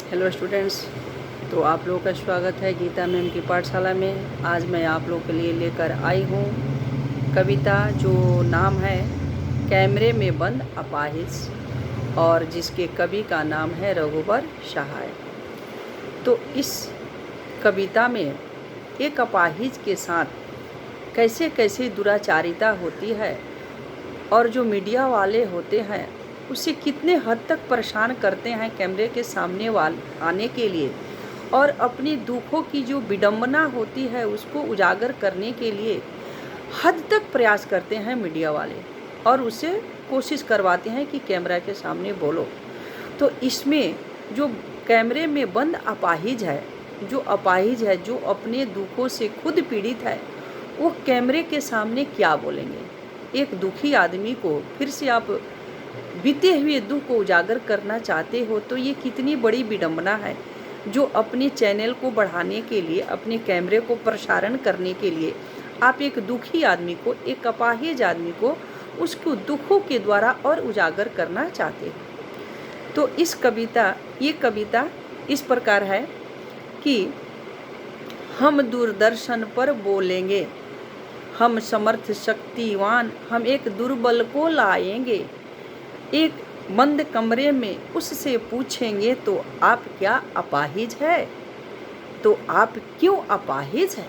Hello students. तो आप लोगों का स्वागत है गीता मैम की पाठशाला में। आज मैं आप लोगों के लिए लेकर आई हूँ कविता जो नाम है कैमरे में बंद अपाहिज, और जिसके कवि का नाम है रघुवर सहाय। तो इस कविता में एक अपाहिज के साथ कैसे कैसे दुराचारिता होती है और जो मीडिया वाले होते हैं उसे कितने हद तक परेशान करते हैं कैमरे के सामने आने के लिए, और अपनी दुखों की जो विडंबना होती है उसको उजागर करने के लिए हद तक प्रयास करते हैं मीडिया वाले, और उसे कोशिश करवाते हैं कि कैमरा के सामने बोलो। तो इसमें जो कैमरे में बंद अपाहिज है, जो अपने दुखों से खुद पीड़ित है, वो कैमरे के सामने क्या बोलेंगे। एक दुखी आदमी को फिर से आप बीते हुए दुख को उजागर करना चाहते हो, तो ये कितनी बड़ी विडंबना है जो अपने चैनल को बढ़ाने के लिए, अपने कैमरे को प्रसारण करने के लिए आप एक दुखी आदमी को, एक अपाहिज आदमी को उसको दुखों के द्वारा और उजागर करना चाहते हो। तो ये कविता इस प्रकार है कि हम दूरदर्शन पर बोलेंगे, हम समर्थ शक्तिवान, हम एक दुर्बल को लाएंगे, एक बंद कमरे में उससे पूछेंगे तो आप क्या अपाहिज है, तो आप क्यों अपाहिज है,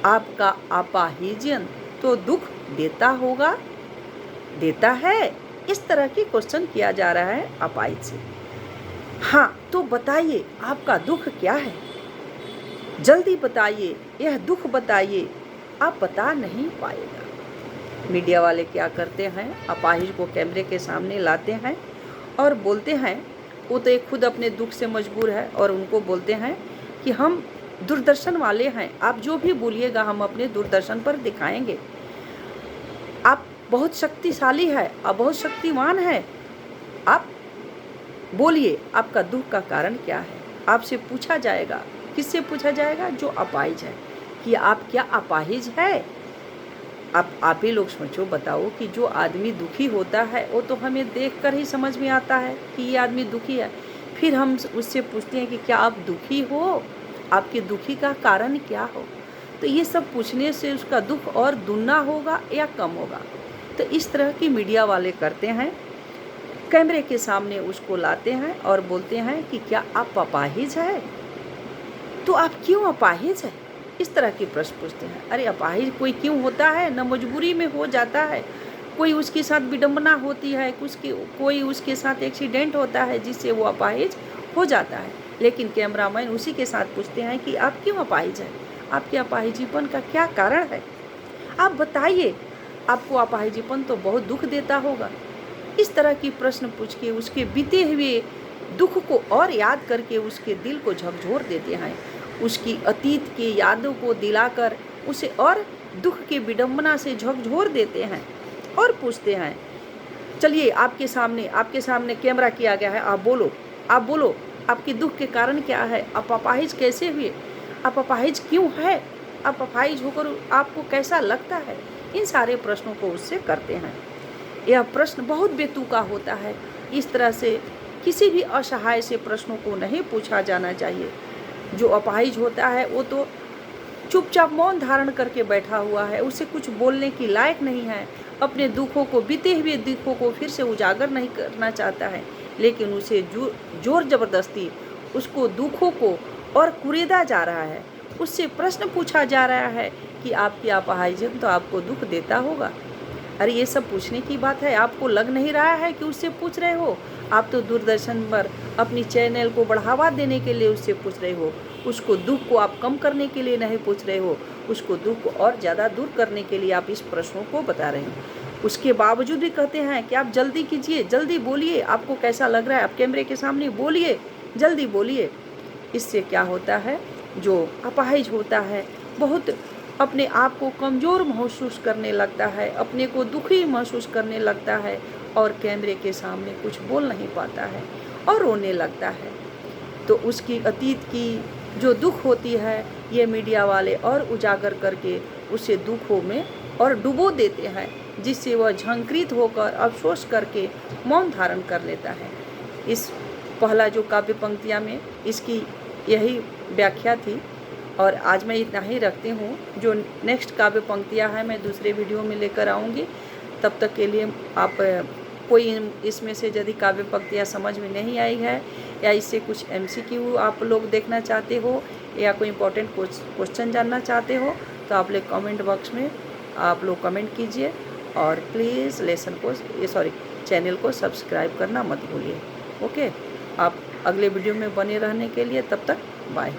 आपका अपाहिजन तो दुख देता होगा, देता है। इस तरह की क्वेश्चन किया जा रहा है अपाहिज से। हाँ, तो बताइए आपका दुख क्या है, जल्दी बताइए, यह दुख बताइए, आप बता नहीं पाएगा। मीडिया वाले क्या करते हैं, अपाहिज को कैमरे के सामने लाते हैं और बोलते हैं, वो तो एक खुद अपने दुख से मजबूर है, और उनको बोलते हैं कि हम दूरदर्शन वाले हैं, आप जो भी बोलिएगा हम अपने दूरदर्शन पर दिखाएंगे। आप बहुत शक्तिशाली है, आप बहुत शक्तिवान है, आप बोलिए आपका दुख का कारण क्या है। आपसे पूछा जाएगा, किससे पूछा जाएगा, जो अपाहिज है, कि आप क्या अपाहिज है। आप ही लोग सोचो, बताओ कि जो आदमी दुखी होता है वो तो हमें देखकर ही समझ में आता है कि ये आदमी दुखी है। फिर हम उससे पूछते हैं कि क्या आप दुखी हो, आपके दुखी का कारण क्या हो। तो ये सब पूछने से उसका दुख और दुगना होगा या कम होगा। तो इस तरह की मीडिया वाले करते हैं, कैमरे के सामने उसको लाते हैं और बोलते हैं कि क्या आप अपाहिज है, तो आप क्यों अपाहिज है, इस तरह के प्रश्न पूछते हैं। अरे अपाहिज कोई क्यों होता है, न मजबूरी में हो जाता है, कोई उसके साथ विडंबना होती है, कोई उसके साथ एक्सीडेंट होता है जिससे वो अपाहिज हो जाता है। लेकिन कैमरामैन उसी के साथ पूछते हैं कि आप क्यों अपाहिज हैं, आपके अपाहिजीपन का क्या कारण है, आप बताइए, आपको अपाहिजीपन तो बहुत दुख देता होगा। इस तरह की प्रश्न पूछ के उसके बीते हुए दुख को और याद करके उसके दिल को झकझोर देते हैं, उसकी अतीत के यादों को दिलाकर उसे और दुख की विडंबना से झकझोर देते हैं और पूछते हैं, चलिए आपके सामने कैमरा किया गया है, आप बोलो आपके दुख के कारण क्या है, आप अपाहिज कैसे हुए, आप अपाहिज क्यों है, आप अपाहिज होकर आपको कैसा लगता है। इन सारे प्रश्नों को उससे करते हैं। यह प्रश्न बहुत बेतुका होता है। इस तरह से किसी भी असहाय से प्रश्नों को नहीं पूछा जाना चाहिए। जो अपाहिज होता है वो तो चुपचाप मौन धारण करके बैठा हुआ है, उसे कुछ बोलने की लायक नहीं है, अपने दुखों को, बीते हुए दुखों को फिर से उजागर नहीं करना चाहता है, लेकिन उसे जोर जबरदस्ती उसको दुखों को और कुरेदा जा रहा है। उससे प्रश्न पूछा जा रहा है कि आपकी अपाहिजन तो आपको दुख देता होगा। अरे ये सब पूछने की बात है, आपको लग नहीं रहा है कि उससे पूछ रहे हो। आप तो दूरदर्शन पर अपनी चैनल को बढ़ावा देने के लिए उससे पूछ रहे हो, उसको दुख को आप कम करने के लिए नहीं पूछ रहे हो, उसको दुख को और ज़्यादा दूर करने के लिए आप इस प्रश्नों को बता रहे हो। उसके बावजूद भी कहते हैं कि आप जल्दी कीजिए, जल्दी बोलिए, आपको कैसा लग रहा है, आप कैमरे के सामने बोलिए, जल्दी बोलिए। इससे क्या होता है, जो अपाहिज होता है बहुत अपने आप को कमज़ोर महसूस करने लगता है, अपने को दुखी महसूस करने लगता है, और कैमरे के सामने कुछ बोल नहीं पाता है और रोने लगता है। तो उसकी अतीत की जो दुख होती है, ये मीडिया वाले और उजागर करके उसे दुखों में और डुबो देते हैं, जिससे वह झंकृत होकर अफसोस करके मौन धारण कर लेता है। इस पहला जो काव्य पंक्तियाँ में इसकी यही व्याख्या थी। और आज मैं इतना ही रखती हूँ। जो नेक्स्ट काव्य पंक्तियाँ हैं मैं दूसरे वीडियो में लेकर आऊँगी। तब तक के लिए आप कोई इसमें से यदि काव्य पंक्तियाँ समझ में नहीं आई है या इससे कुछ MCQ आप लोग देखना चाहते हो या कोई इंपॉर्टेंट क्वेश्चन जानना चाहते हो तो आप लोग कमेंट बॉक्स में आप लोग कमेंट कीजिए। और प्लीज़ चैनल को सब्सक्राइब करना मत भूलिए। ओके, आप अगले वीडियो में बने रहने के लिए तब तक बाय।